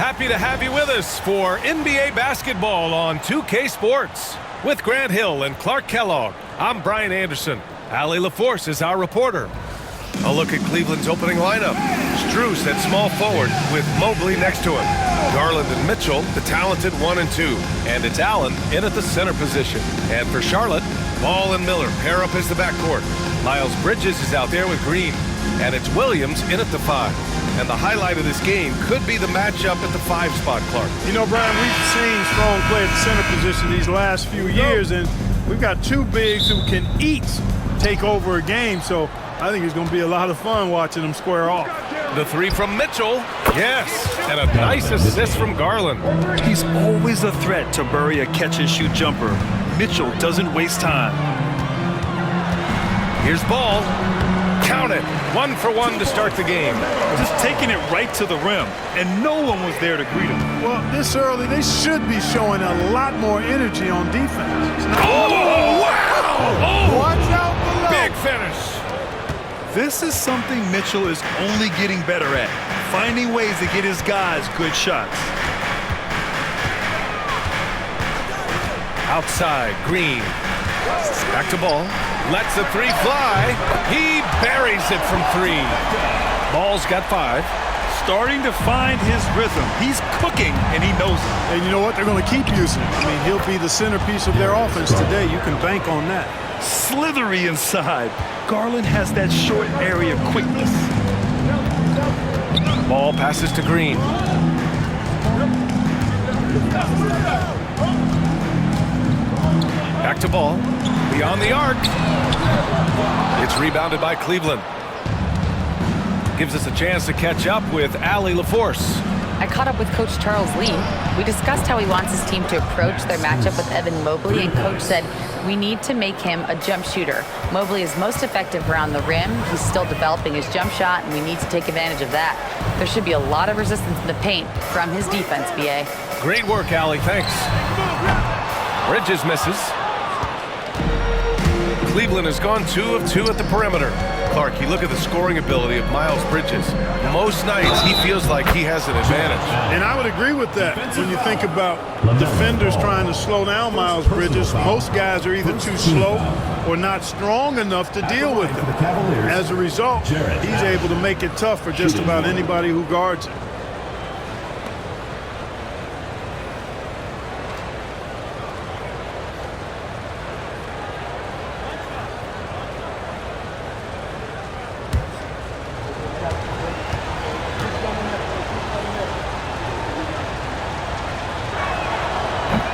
Happy to have you with us for NBA basketball on 2K Sports. With Grant Hill and Clark Kellogg, I'm Brian Anderson. Allie LaForce is our reporter. A look at Cleveland's opening lineup. Strus at small forward with Mobley next to him. Garland and Mitchell, the talented 1 and 2. And it's Allen in at the center position. And for Charlotte, Ball and Miller pair up as the backcourt. Miles Bridges is out there with Green. And it's Williams in at the 5. And the highlight of this game could be the matchup at the 5 spot, Clark. You know, Brian, we've seen strong play at the center position these last few years, and we've got two bigs who can each take over a game, so I think it's going to be a lot of fun watching them square off. The 3 from Mitchell, yes, and a nice assist from Garland. He's always a threat to bury a catch-and-shoot jumper. Mitchell doesn't waste time. Here's Ball. Count it. 1 for 1 to start the game. Just taking it right to the rim, and no one was there to greet him. Well, this early, they should be showing a lot more energy on defense. Oh, wow! Oh, watch out below. Big finish. This is something Mitchell is only getting better at, finding ways to get his guys good shots. Outside, Green. Back to Ball. Lets the 3 fly. He buries it from 3. Ball's got 5. Starting to find his rhythm. He's cooking, and he knows it. And you know what? They're going to keep using him. I mean, he'll be the centerpiece of their offense today. You can bank on that. Slithery inside. Garland has that short area quickness. Ball passes to Green. Back to Ball. Beyond the arc. It's rebounded by Cleveland. Gives us a chance to catch up with Allie LaForce. I caught up with Coach Charles Lee. We discussed how he wants his team to approach their matchup with Evan Mobley, and Coach said, we need to make him a jump shooter. Mobley is most effective around the rim. He's still developing his jump shot, and we need to take advantage of that. There should be a lot of resistance in the paint from his defense, B.A. Great work, Allie. Thanks. Bridges misses. Cleveland has gone 2 of 2 at the perimeter. Clark, you look at the scoring ability of Miles Bridges. Most nights, he feels like he has an advantage. And I would agree with that. When you think about defenders trying to slow down Miles Bridges, most guys are either too slow or not strong enough to deal with him. As a result, he's able to make it tough for just about anybody who guards him.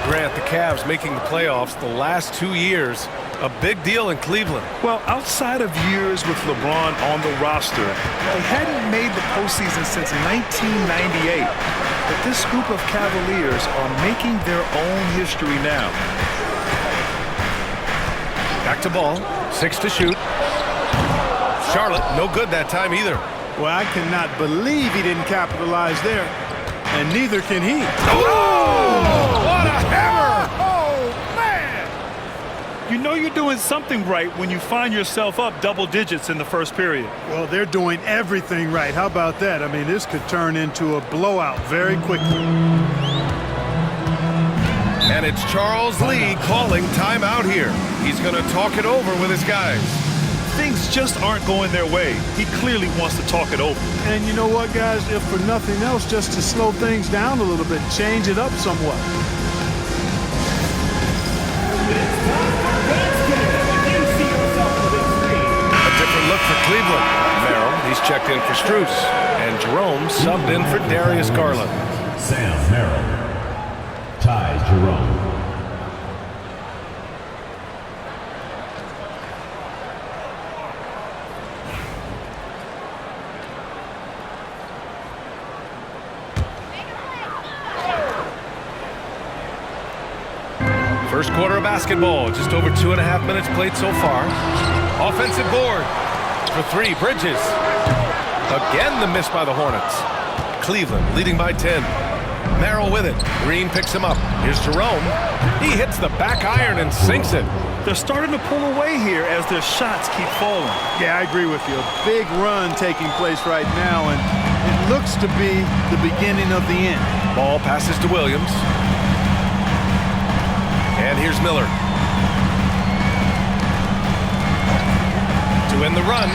Grant, the Cavs making the playoffs the last 2 years. A big deal in Cleveland. Well, outside of years with LeBron on the roster, they hadn't made the postseason since 1998. But this group of Cavaliers are making their own history now. Back to Ball. 6 to shoot. Charlotte, no good that time either. Well, I cannot believe he didn't capitalize there. And neither can he. Oh! What a hammer! Oh, man! You know you're doing something right when you find yourself up double digits in the first period. Well, they're doing everything right. How about that? I mean, this could turn into a blowout very quickly. And it's Charles Lee calling timeout here. He's going to talk it over with his guys. Things just aren't going their way. He clearly wants to talk it over. And you know what, guys? If for nothing else, just to slow things down a little bit, change it up somewhat. A different look for Cleveland. Merrill, he's checked in for Strus. And Jerome subbed in for Darius Garland. Sam Merrill. Ty Jerome. First quarter of basketball, just over 2.5 minutes played so far. Offensive board for 3, Bridges. Again, the miss by the Hornets. Cleveland leading by 10. Merrill with it. Green picks him up. Here's Jerome. He hits the back iron and sinks it. They're starting to pull away here as their shots keep falling. Yeah, I agree with you. A big run taking place right now, and It looks to be the beginning of the end. Ball passes to Williams. And here's Miller. To end the run.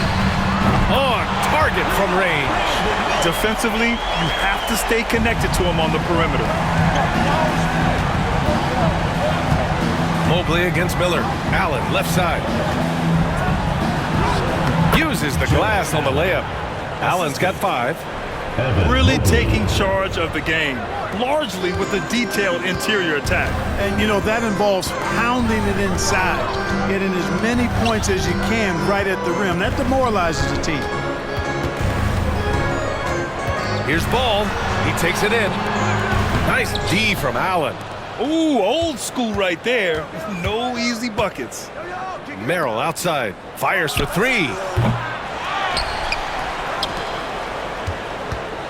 On target from range. Defensively, you have to stay connected to him on the perimeter. Mobley against Miller. Allen, left side. Uses the glass on the layup. Allen's got 5. Really taking charge of the game, largely with a detailed interior attack. And, you know, that involves pounding it inside, getting as many points as you can right at the rim. That demoralizes the team. Here's Ball. He takes it in. Nice D from Allen. Ooh, old school right there. No easy buckets. Merrill outside. Fires for 3.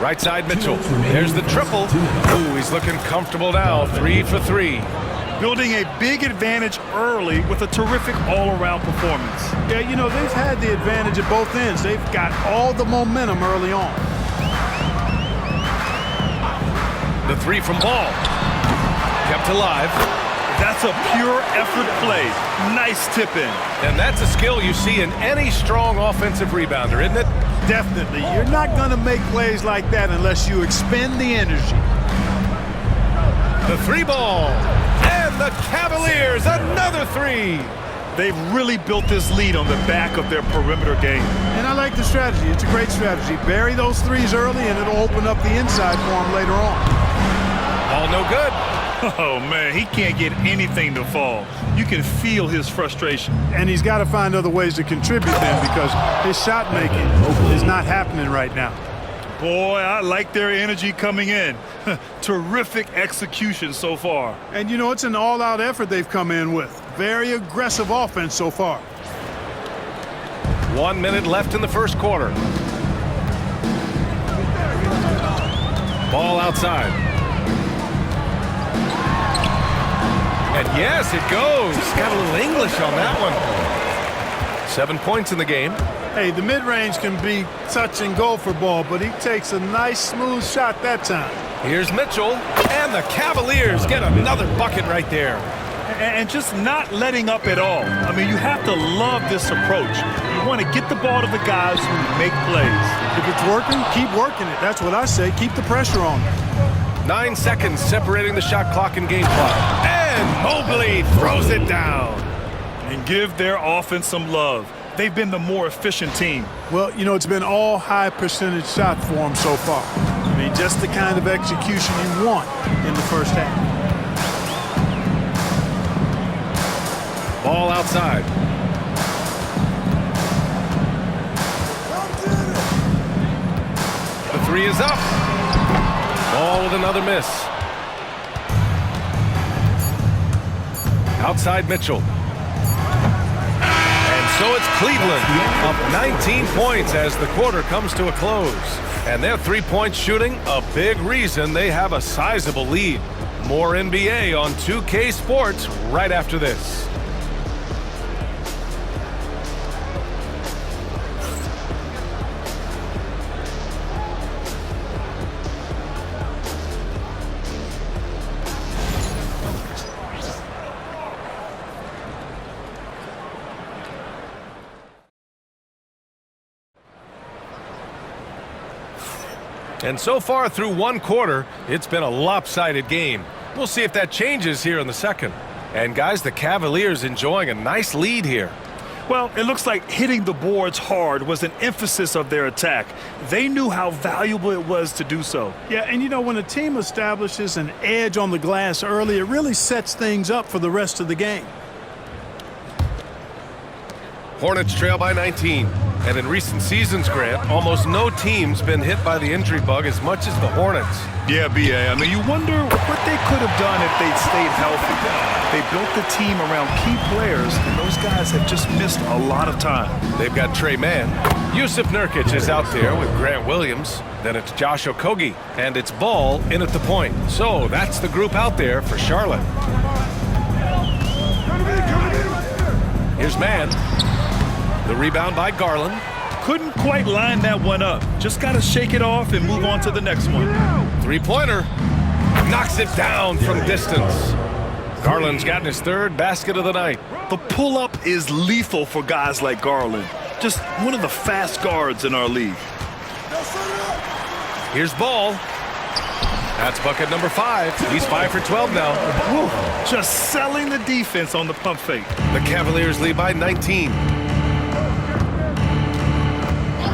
Right side Mitchell. There's the triple. Ooh, he's looking comfortable now. 3 for 3. Building a big advantage early with a terrific all-around performance. Yeah, you know, they've had the advantage at both ends. They've got all the momentum early on. The 3 from Ball. Kept alive. That's a pure effort play. Nice tip in. And that's a skill you see in any strong offensive rebounder, isn't it? Definitely. You're not going to make plays like that unless you expend the energy. The 3 ball. And the Cavaliers, another 3. They've really built this lead on the back of their perimeter game. And I like the strategy. It's a great strategy. Bury those 3s early, and it'll open up the inside for them later on. All no good. Oh, man, he can't get anything to fall. You can feel his frustration. And he's got to find other ways to contribute then, because his shot making is not happening right now. Boy, I like their energy coming in. Terrific execution so far. And, you know, it's an all-out effort they've come in with. Very aggressive offense so far. 1 minute left in the first quarter. Ball outside. And yes, it goes. Got a little English on that one. 7 points in the game. Hey, the mid-range can be touch and go for Ball, but he takes a nice, smooth shot that time. Here's Mitchell, and the Cavaliers get another bucket right there. And just not letting up at all. I mean, you have to love this approach. You want to get the ball to the guys who make plays. If it's working, keep working it. That's what I say. Keep the pressure on them. 9 seconds separating the shot clock and game clock. And Mobley throws it down. And give their offense some love. They've been the more efficient team. Well, you know, it's been all high percentage shot for them so far. I mean, just the kind of execution you want in the first half. Ball outside. The 3 is up. Ball with another miss. Outside Mitchell. So it's Cleveland up 19 points as the quarter comes to a close. And their three-point shooting, a big reason they have a sizable lead. More NBA on 2K Sports right after this. And so far through one quarter, it's been a lopsided game. We'll see if that changes here in the second. And guys, the Cavaliers enjoying a nice lead here. Well, it looks like hitting the boards hard was an emphasis of their attack. They knew how valuable it was to do so. Yeah, and you know, when a team establishes an edge on the glass early, it really sets things up for the rest of the game. Hornets trail by 19. And in recent seasons, Grant, almost no team's been hit by the injury bug as much as the Hornets. Yeah, B.A. I mean, you wonder what they could have done if they'd stayed healthy. They built the team around key players, and those guys have just missed a lot of time. They've got Trey Mann. Yusuf Nurkic is out there with Grant Williams. Then it's Josh Okogie, and it's Ball in at the point. So that's the group out there for Charlotte. Here's Mann. The rebound by Garland. Couldn't quite line that one up. Just got to shake it off and move on to the next one. Three-pointer. Knocks it down from distance. Garland's gotten his third basket of the night. The pull-up is lethal for guys like Garland. Just one of the fast guards in our league. Here's Ball. That's bucket number 5. He's 5 for 12 now. Whew, just selling the defense on the pump fake. The Cavaliers lead by 19.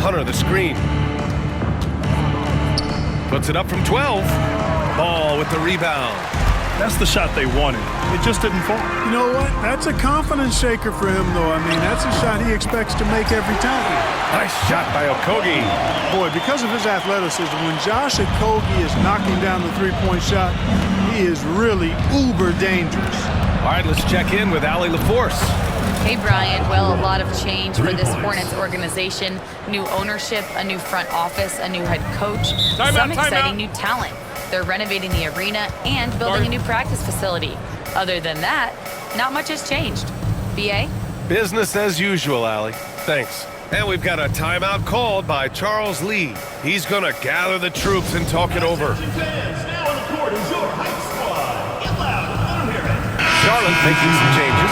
Hunter the screen. Puts it up from 12. Ball with the rebound. That's the shot they wanted. It just didn't fall. You know what? That's a confidence shaker for him, though. I mean, that's a shot he expects to make every time. Nice shot by Okogie. Boy, because of his athleticism, when Josh Okogie is knocking down the three-point shot, he is really uber dangerous. All right, let's check in with Allie LaForce. Hey, Brian. Well, a lot of change for this Hornets organization. New ownership, a new front office, a new head coach, some exciting new talent. They're renovating the arena and building a new practice facility. Other than that, not much has changed. B.A.? Business as usual, Allie. Thanks. And we've got a timeout called by Charles Lee. He's going to gather the troops and talk it over. Charlotte making some changes.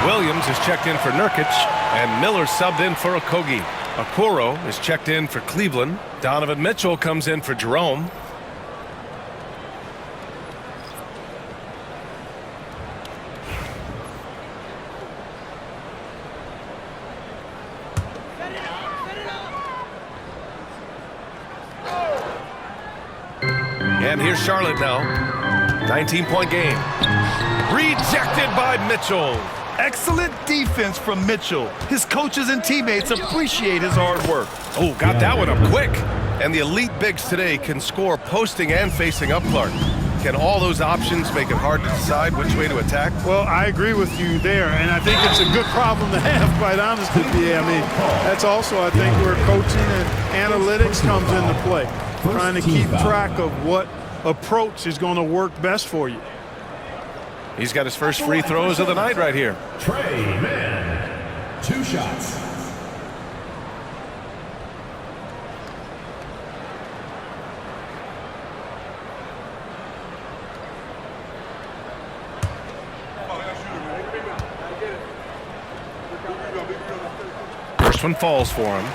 Williams is checked in for Nurkic, and Miller subbed in for Okogie. Okoro is checked in for Cleveland. Donovan Mitchell comes in for Jerome. And here's Charlotte now. 19-point game. Rejected by Mitchell. Excellent defense from Mitchell. His coaches and teammates appreciate his hard work. Oh, got that one up quick. And the elite bigs today can score posting and facing up, Clark. Can all those options make it hard to decide which way to attack? Well, I agree with you there, and I think it's a good problem to have, quite honestly, B.A. I mean, that's also, I think, where coaching and analytics comes into play. Trying to keep track of what approach is going to work best for you. He's got his first free throws of the night right here. Trey Mann, 2 shots. First one falls for him.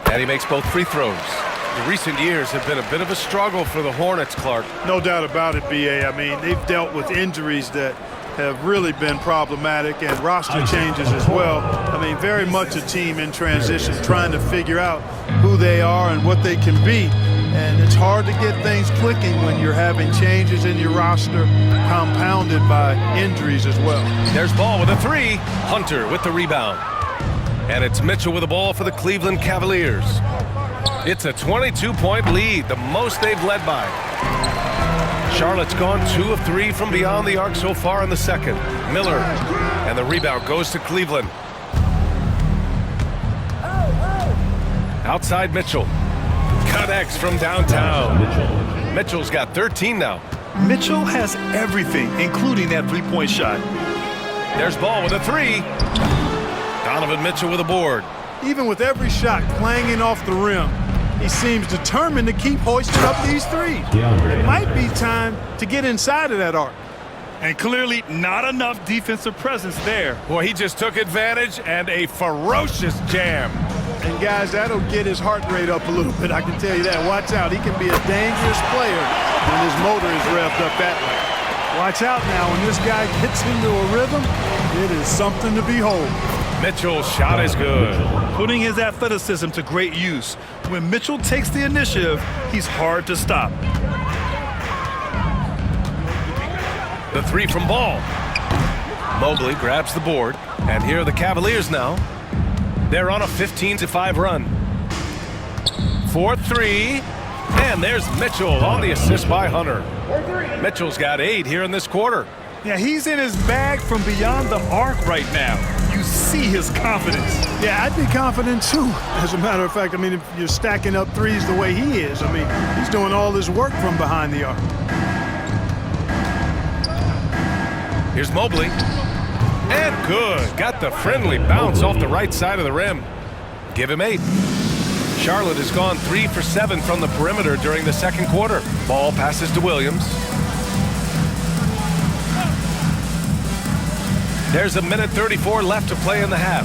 And he makes both free throws. The recent years have been a bit of a struggle for the Hornets, Clark. No doubt about it, B.A. I mean, they've dealt with injuries that have really been problematic and roster changes as well. I mean, very much a team in transition, trying to figure out who they are and what they can be. And it's hard to get things clicking when you're having changes in your roster compounded by injuries as well. There's Ball with a 3. Hunter with the rebound. And it's Mitchell with the ball for the Cleveland Cavaliers. It's a 22-point lead, the most they've led by. Charlotte's gone 2 of 3 from beyond the arc so far in the second. Miller, and the rebound goes to Cleveland. Outside Mitchell. Connects from downtown. Mitchell's got 13 now. Mitchell has everything, including that three-point shot. There's Ball with a 3. Donovan Mitchell with a board. Even with every shot clanging off the rim, he seems determined to keep hoisting up these threes. It might be time to get inside of that arc. And clearly not enough defensive presence there. Boy, he just took advantage and a ferocious jam. And guys, that'll get his heart rate up a little bit, I can tell you that. Watch out, he can be a dangerous player when his motor is revved up that way. Watch out now, when this guy gets into a rhythm, it is something to behold. Mitchell's shot is good. Putting his athleticism to great use. When Mitchell takes the initiative, he's hard to stop. The 3 from Ball. Mobley grabs the board. And here are the Cavaliers now. They're on a 15-5 run. 4-3. And there's Mitchell on the assist by Hunter. Mitchell's got 8 here in this quarter. Yeah, he's in his bag from beyond the arc right now. You see his confidence. Yeah, I'd be confident too. As a matter of fact, I mean, if you're stacking up threes the way he is, I mean, he's doing all this work from behind the arc. Here's Mobley. And good. Got the friendly bounce off the right side of the rim. Give him 8. Charlotte has gone 3 for 7 from the perimeter during the second quarter. Ball passes to Williams. There's 1:34 left to play in the half.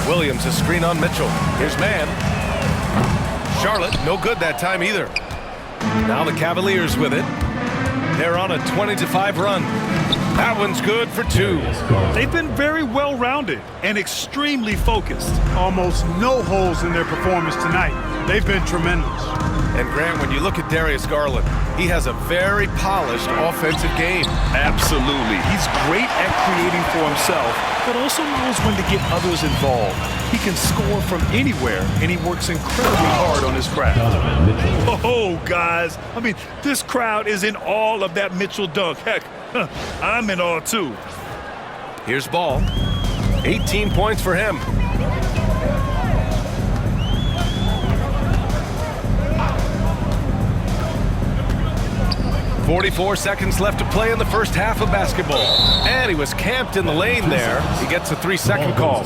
Williams a screen on Mitchell. Here's man. Charlotte, no good that time either. Now the Cavaliers with it. They're on a 20-5 run. That one's good for 2. They've been very well-rounded and extremely focused. Almost no holes in their performance tonight. They've been tremendous. And Grant, when you look at Darius Garland, he has a very polished offensive game. Absolutely. He's great at creating for himself, but also knows when to get others involved. He can score from anywhere, and he works incredibly hard on his craft. Oh, guys. I mean, this crowd is in awe of that Mitchell dunk. Heck, I'm in awe, too. Here's Ball. 18 points for him. .44 seconds left to play in the first half of basketball. And he was camped in the lane there. He gets a 3-second call.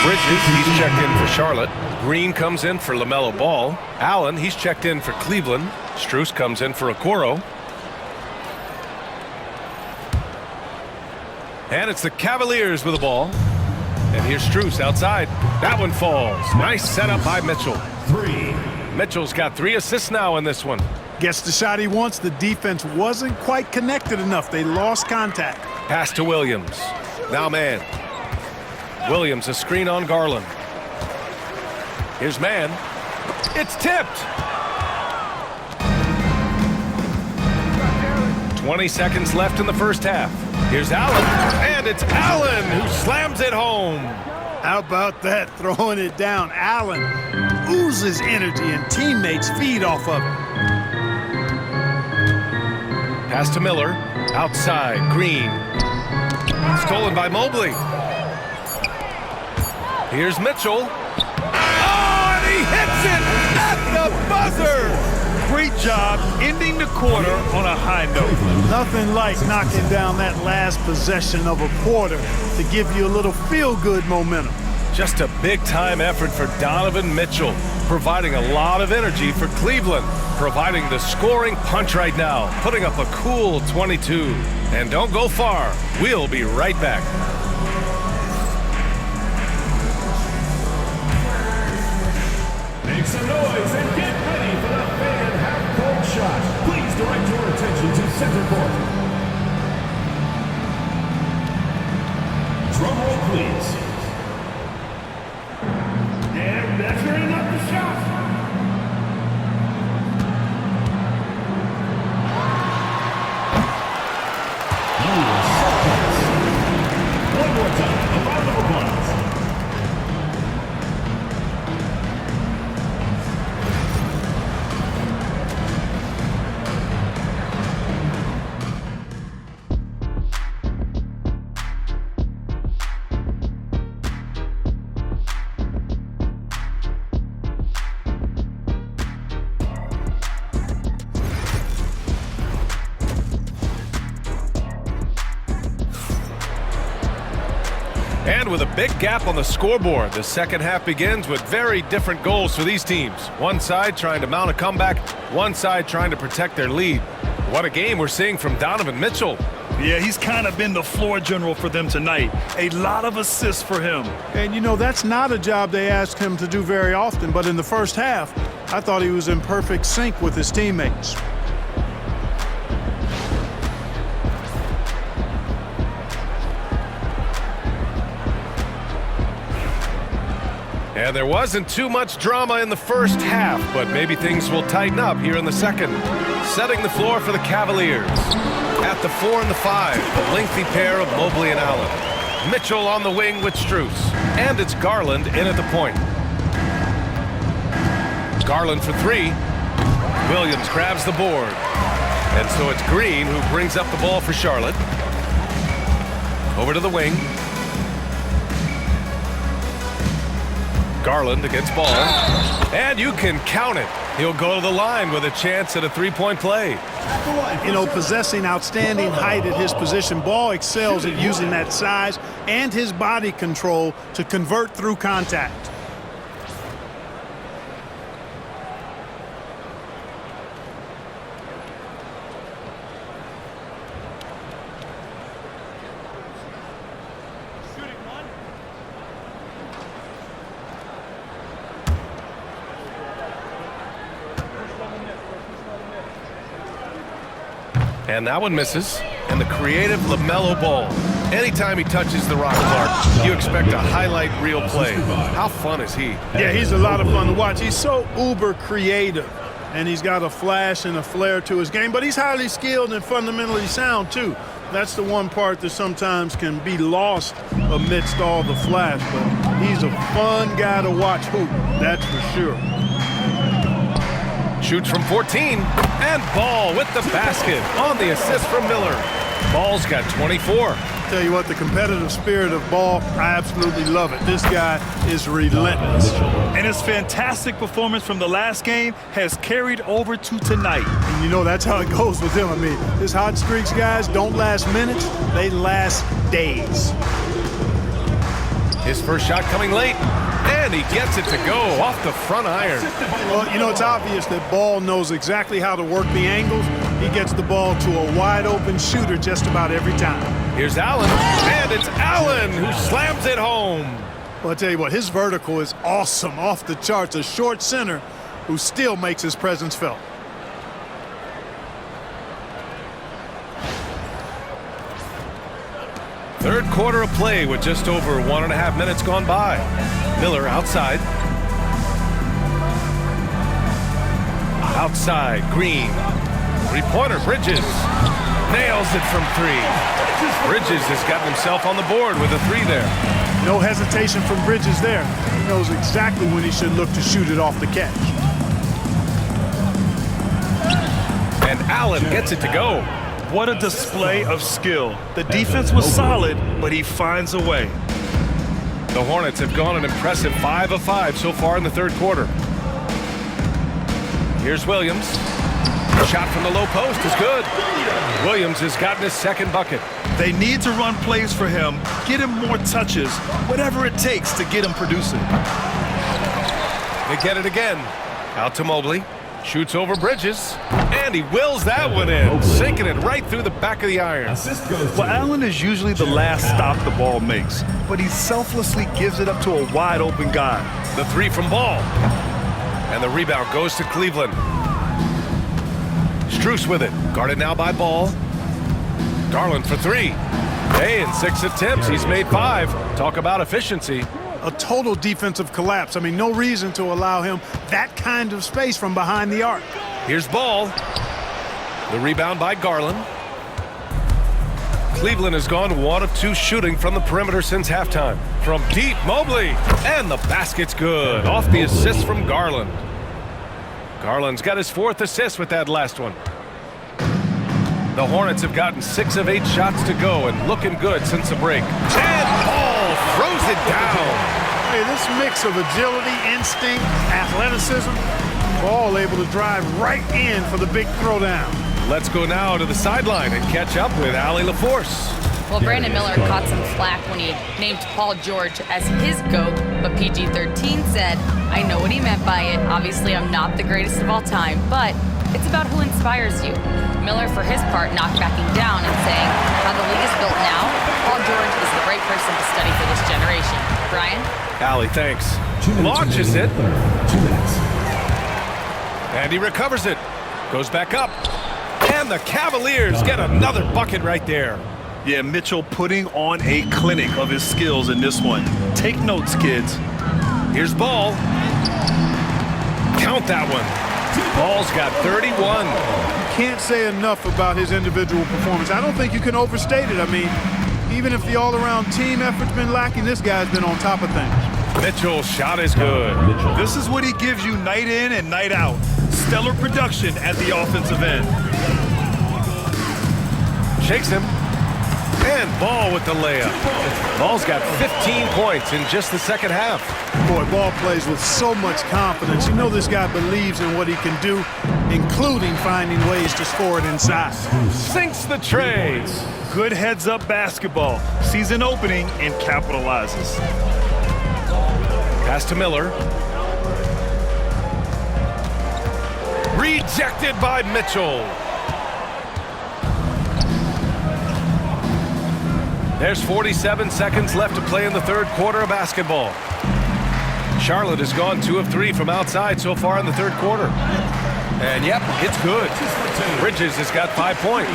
Bridges, he's checked in for Charlotte. Green comes in for LaMelo Ball. Allen, he's checked in for Cleveland. Strus comes in for Okoro. And it's the Cavaliers with the ball. And here's Strus outside. That one falls. Nice setup by Mitchell. 3. Mitchell's got 3 assists now in this one. Gets the shot he wants. The defense wasn't quite connected enough. They lost contact. Pass to Williams. Now man. Williams a screen on Garland. Here's man. It's tipped. 20 seconds left in the first half. Here's Allen. And it's Allen who slams it home. How about that? Throwing it down. Allen oozes energy and teammates feed off of it. Pass to Miller. Outside. Green. Stolen by Mobley. Here's Mitchell. Oh, and he hits it at the buzzer. Great job ending the quarter on a high note. Nothing like knocking down that last possession of a quarter to give you a little feel-good momentum. Just a big-time effort for Donovan Mitchell, providing a lot of energy for Cleveland, providing the scoring punch right now, putting up a cool 22. And don't go far. We'll be right back. Make some noise and get ready for the fan half-court shot. Please direct your attention to center court. Drum roll, please. And measuring up the shot. One more time, a round of applause. And with a big gap on the scoreboard, the second half begins with very different goals for these teams. One side trying to mount a comeback, one side trying to protect their lead. What a game we're seeing from Donovan Mitchell. Yeah, he's kind of been the floor general for them tonight. A lot of assists for him. And, you know, that's not a job they ask him to do very often, but in the first half, I thought he was in perfect sync with his teammates. And there wasn't too much drama in the first half, but maybe things will tighten up here in the second. Setting the floor for the Cavaliers. At the 4 and the 5, a lengthy pair of Mobley and Allen. Mitchell on the wing with Strus. And it's Garland in at the point. Garland for 3. Williams grabs the board. And so it's Green who brings up the ball for Charlotte. Over to the wing. Garland against Ball. And you can count it. He'll go to the line with a chance at a three-point play. You know, possessing outstanding height at his position, Ball excels at using that size and his body control to convert through contact. And that one misses. And the creative LaMelo Ball. Anytime he touches the rock, Clark, you expect a highlight reel play. How fun is he? Yeah, he's a lot of fun to watch. He's so uber creative, and he's got a flash and a flair to his game, but he's highly skilled and fundamentally sound, too. That's the one part that sometimes can be lost amidst all the flash, but he's a fun guy to watch hoop, that's for sure. Shoots from 14, and Ball with the basket on the assist from Miller. Ball's got 24. Tell you what, the competitive spirit of Ball, I absolutely love it. This guy is relentless. And his fantastic performance from the last game has carried over to tonight. And you know, that's how it goes with him. I mean, his hot streaks, guys, don't last minutes. They last days. His first shot coming late, and he gets it to go off the front iron. Well, you know, it's obvious that Ball knows exactly how to work the angles. He gets the ball to a wide-open shooter just about every time. Here's Allen, and it's Allen who slams it home. Well, I'll tell you what, his vertical is awesome, off the charts. A short center who still makes his presence felt. Third quarter of play with just over 1.5 minutes gone by. Miller outside. Outside, Green. Three-pointer, Bridges. Nails it from three. Bridges has gotten himself on the board with a three there. No hesitation from Bridges there. He knows exactly when he should look to shoot it off the catch. And Allen gets it to go. What a display of skill. The defense was solid, but he finds a way. The Hornets have gone an impressive 5 of 5 so far in the third quarter. Here's Williams. Shot from the low post is good. Williams has gotten his second bucket. They need to run plays for him, get him more touches, whatever it takes to get him producing. They get it again. Out to Mobley. Shoots over Bridges. And he wills that one in, sinking it right through the back of the iron. Well, Allen is usually the last stop the ball makes, but he selflessly gives it up to a wide-open guy. The three from Ball. And the rebound goes to Cleveland. Strus with it. Guarded now by Ball. Garland for three. Hey, in 6 attempts, he's made 5. Talk about efficiency. A total defensive collapse. I mean, no reason to allow him that kind of space from behind the arc. Here's Ball. The rebound by Garland. Cleveland has gone 1 of 2 shooting from the perimeter since halftime. From deep, Mobley. And the basket's good. Off the assist from Garland. Garland's got his 4th assist with that last one. The Hornets have gotten 6 of 8 shots to go and looking good since the break. And Ball throws it down. Hey, this mix of agility, instinct, athleticism, Ball able to drive right in for the big throwdown. Let's go now to the sideline and catch up with Allie LaForce. Well, Brandon Miller caught some flack when he named Paul George as his GOAT, but PG-13 said, I know what he meant by it. Obviously, I'm not the greatest of all time, but it's about who inspires you. Miller, for his part, not backing down and saying, how the league is built now, Paul George is the right person to study for this generation. Brian? Allie, thanks. Launches it. 2 minutes. And he recovers it. Goes back up. And the Cavaliers get another bucket right there. Yeah, Mitchell putting on a clinic of his skills in this one. Take notes, kids. Here's Ball. Count that one. Ball's got 31. Can't say enough about his individual performance. I don't think you can overstate it. I mean, even if the all-around team effort's been lacking, this guy's been on top of things. Mitchell's shot is good. This is what he gives you night in and night out. Stellar production at the offensive end. Shakes him. And Ball with the layup. Ball's got 15 points in just the second half. Boy, Ball plays with so much confidence. You know this guy believes in what he can do, including finding ways to score it inside. Sinks the tray. Good heads-up basketball. Sees an opening and capitalizes. Pass to Miller. Rejected by Mitchell. There's 47 seconds left to play in the third quarter of basketball. Charlotte has gone 2 of 3 from outside so far in the third quarter. And yep, it's good. Bridges has got 5 points.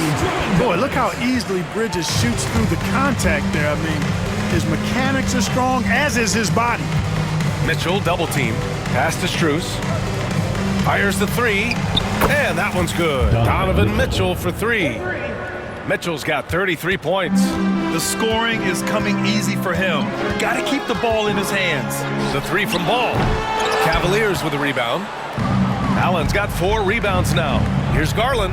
Boy, look how easily Bridges shoots through the contact there. I mean, his mechanics are strong, as is his body. Mitchell double team. Pass to Strus. Fires the 3. And that one's good. Donovan Mitchell for 3. Mitchell's got 33 points. The scoring is coming easy for him. Got to keep the ball in his hands. The 3 from Ball. Cavaliers with a rebound. Allen's got 4 rebounds now. Here's Garland.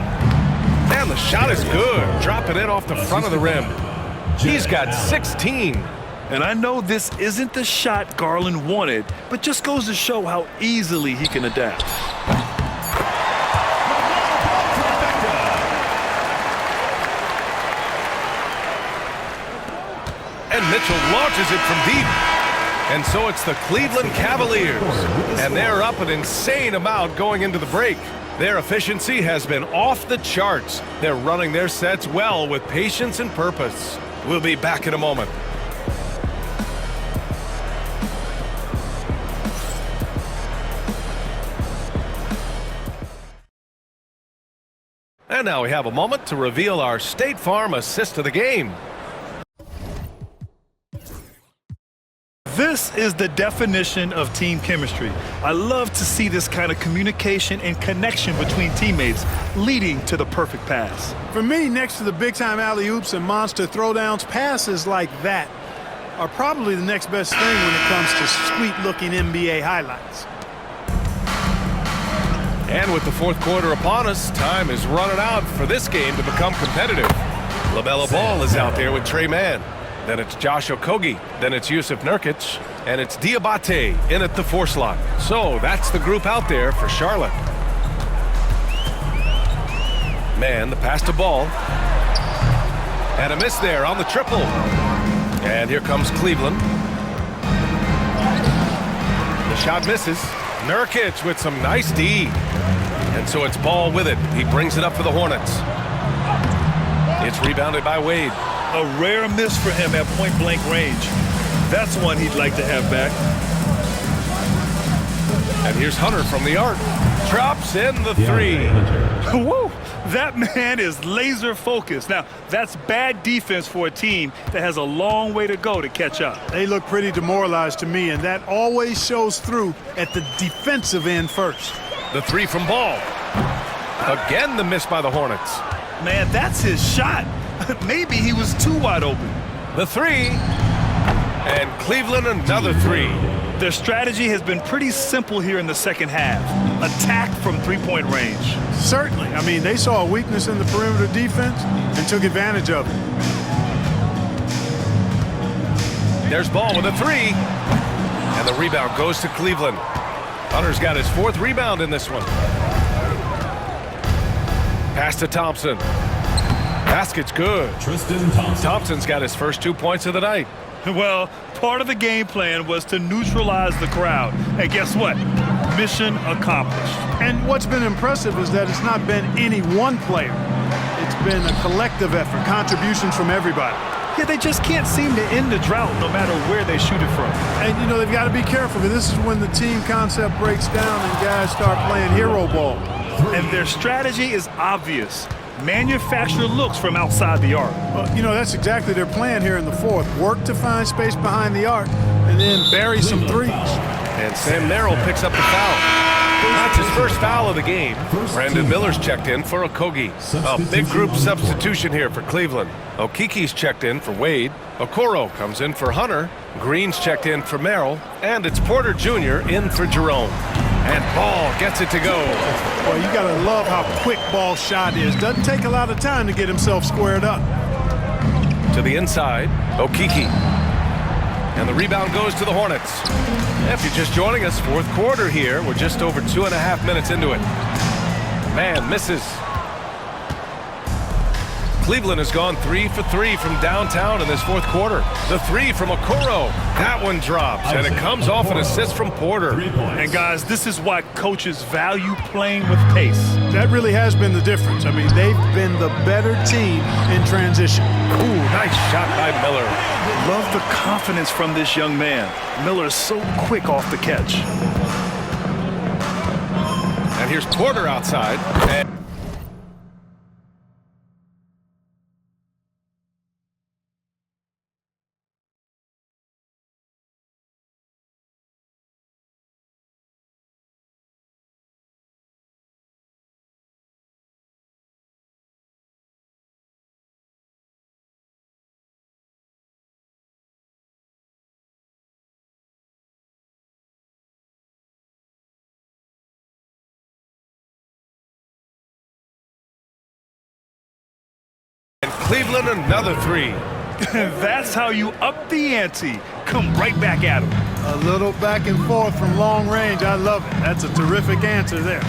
And the shot is good. Dropping it off the front of the rim. He's got 16. And I know this isn't the shot Garland wanted, but just goes to show how easily he can adapt. And Mitchell launches it from deep. And so it's the Cleveland Cavaliers. And they're up an insane amount going into the break. Their efficiency has been off the charts. They're running their sets well with patience and purpose. We'll be back in a moment. And now we have a moment to reveal our State Farm assist of the game. This is the definition of team chemistry. I love to see this kind of communication and connection between teammates leading to the perfect pass. For me, next to the big-time alley-oops and monster throwdowns, passes like that are probably the next best thing when it comes to sweet-looking NBA highlights. And with the fourth quarter upon us, time is running out for this game to become competitive. LaMelo Ball is out there with Trey Mann. Then it's Josh Okogie. Then it's Yusuf Nurkic. And it's Diabate in at the 4 slot. So that's the group out there for Charlotte. Mann, the pass to Ball. And a miss there on the triple. And here comes Cleveland. The shot misses. Nurkic with some nice D. And so it's Ball with it. He brings it up for the Hornets. It's rebounded by Wade. A rare miss for him at point-blank range. That's one he'd like to have back. And here's Hunter from the arc. Drops in the 3. Woo! That man is laser focused. Now, that's bad defense for a team that has a long way to go to catch up. They look pretty demoralized to me, and that always shows through at the defensive end first. The 3 from Ball. Again, the miss by the Hornets. Man, that's his shot. Maybe he was too wide open. The 3. And Cleveland another 3. Their strategy has been pretty simple here in the second half. Attack from three-point range. Certainly. I mean, they saw a weakness in the perimeter defense and took advantage of it. There's Ball with a 3. And the rebound goes to Cleveland. Hunter's got his 4th rebound in this one. Pass to Thompson. Basket's good. Tristan Thompson. Thompson's got his first 2 points of the night. Well, part of the game plan was to neutralize the crowd. And guess what? Mission accomplished. And what's been impressive is that it's not been any one player. It's been a collective effort, contributions from everybody. Yeah, they just can't seem to end the drought no matter where they shoot it from. And, you know, they've got to be careful, because this is when the team concept breaks down and guys start playing hero ball. And their strategy is obvious. Manufacture looks from outside the arc. Well, you know, that's exactly their plan here in the fourth. Work to find space behind the arc and then bury some threes. And Sam Merrill picks up the foul. That's his first foul of the game. Brandon Miller's checked in for Okogie. A big group substitution here for Cleveland. Okiki's checked in for Wade. Okoro comes in for Hunter. Green's checked in for Merrill. And it's Porter Jr. in for Jerome. And Ball gets it to go. Well, you got to love how quick Ball's shot is. Doesn't take a lot of time to get himself squared up. To the inside, Okiki. And the rebound goes to the Hornets. If you're just joining us, fourth quarter here. We're just over 2.5 minutes into it. Man misses. Cleveland has gone 3 for 3 from downtown in this fourth quarter. The three from Okoro. That one drops, and it comes off an assist from Porter. And guys, this is why coaches value playing with pace. That really has been the difference. I mean, they've been the better team in transition. Ooh, nice shot by Miller. Love the confidence from this young man. Miller is so quick off the catch. And here's Porter outside. And Cleveland another three. That's how you up the ante. Come right back at him. A little back and forth from long range. I love it. That's a terrific answer there.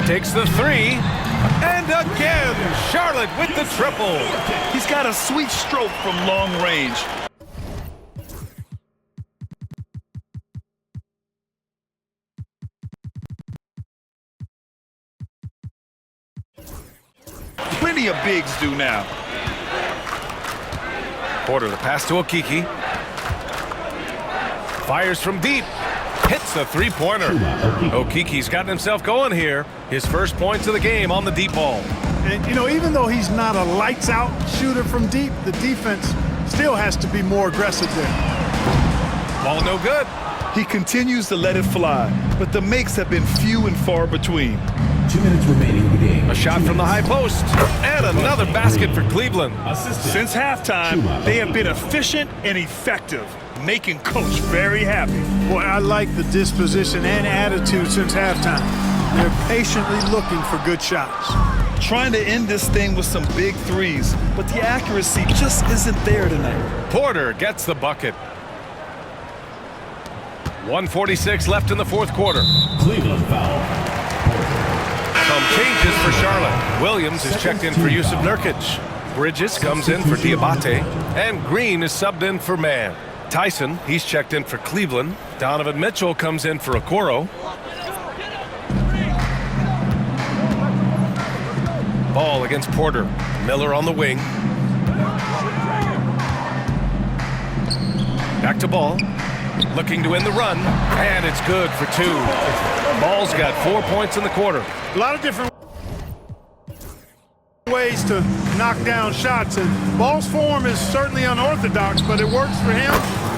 Takes the three. And again, Charlotte with the triple. He's got a sweet stroke from long range. Plenty of bigs do now. Porter, the pass to Okiki. Fires from deep. Hits a three-pointer. Okiki's gotten himself going here. His first points of the game on the deep ball. And, you know, even though he's not a lights-out shooter from deep, the defense still has to be more aggressive there. Ball no good. He continues to let it fly, but the makes have been few and far between. 2 minutes remaining in the game. A shot from the high post. And another basket for Cleveland. Since halftime, they have been efficient and effective, making Coach very happy. Boy, I like the disposition and attitude since halftime. They're patiently looking for good shots. Trying to end this thing with some big threes, but the accuracy just isn't there tonight. Porter gets the bucket. 1:46 left in the fourth quarter. Cleveland foul. Some changes for Charlotte. Williams is checked in for Yusuf Nurkic. Bridges comes in for Diabate. And Green is subbed in for Mann. Tyson, he's checked in for Cleveland. Donovan Mitchell comes in for Okoro. Ball against Porter. Miller on the wing. Back to Ball. Looking to end the run. And it's good for two. Ball's got 4 points in the quarter. A lot of different ways to knock down shots, and Ball's form is certainly unorthodox, but it works for him,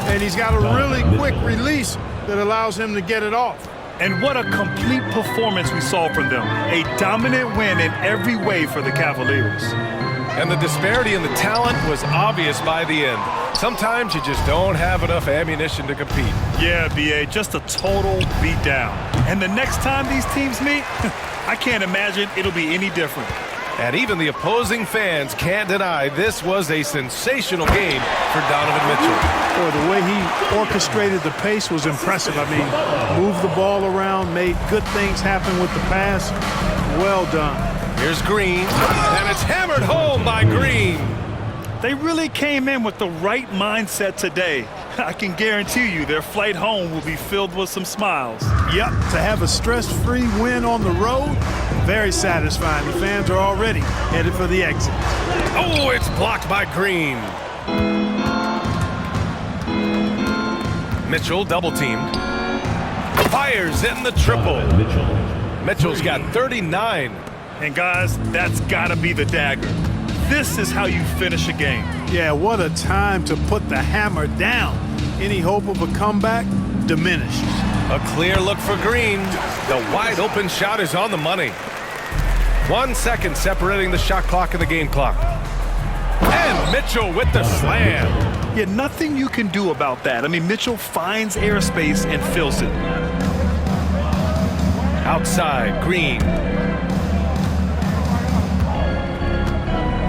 and he's got a really quick release that allows him to get it off. And what a complete performance we saw from them. A dominant win in every way for the Cavaliers. And the disparity in the talent was obvious by the end. Sometimes you just don't have enough ammunition to compete. Yeah, B.A., just a total beatdown. And the next time these teams meet, I can't imagine it'll be any different. And even the opposing fans can't deny this was a sensational game for Donovan Mitchell. Boy, the way he orchestrated the pace was impressive. I mean, moved the ball around, made good things happen with the pass. Well done. Here's Green, and it's hammered home by Green. They really came in with the right mindset today. I can guarantee you their flight home will be filled with some smiles. Yep, to have a stress-free win on the road, very satisfying. The fans are already headed for the exit. Oh, it's blocked by Green. Mitchell double-teamed. Fires in the triple. Mitchell's got 39. And guys, that's gotta be the dagger. This is how you finish a game. Yeah, what a time to put the hammer down. Any hope of a comeback diminished. A clear look for Green. The wide open shot is on the money. 1 second separating the shot clock and the game clock. And Mitchell with the slam. Yeah, nothing you can do about that. I mean, Mitchell finds airspace and fills it. Outside, Green.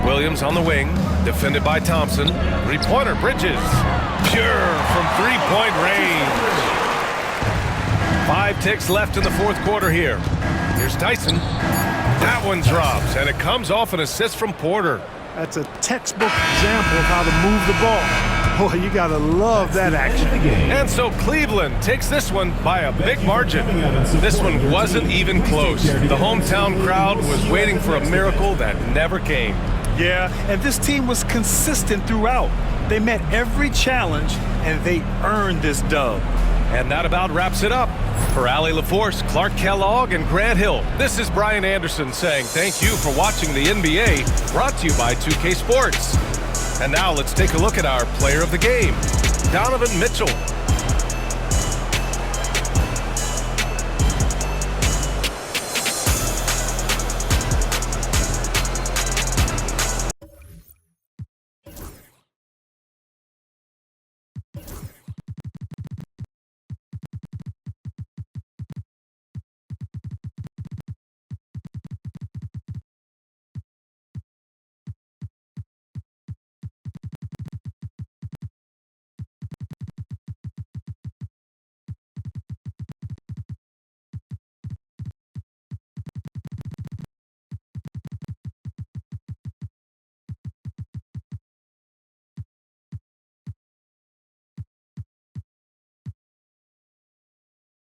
Williams on the wing, defended by Thompson. Three-pointer, Bridges. Pure from three-point range. 5 ticks left in the fourth quarter here. Here's Tyson. That one drops, and it comes off an assist from Porter. That's a textbook example of how to move the ball. Boy, you got to love that action. And so Cleveland takes this one by a big margin. This one wasn't even close. The hometown crowd was waiting for a miracle that never came. Yeah, and this team was consistent throughout. They met every challenge, and they earned this dub. And that about wraps it up. For Allie LaForce, Clark Kellogg, and Grant Hill, this is Brian Anderson saying thank you for watching the NBA, brought to you by 2K Sports. And now let's take a look at our player of the game, Donovan Mitchell.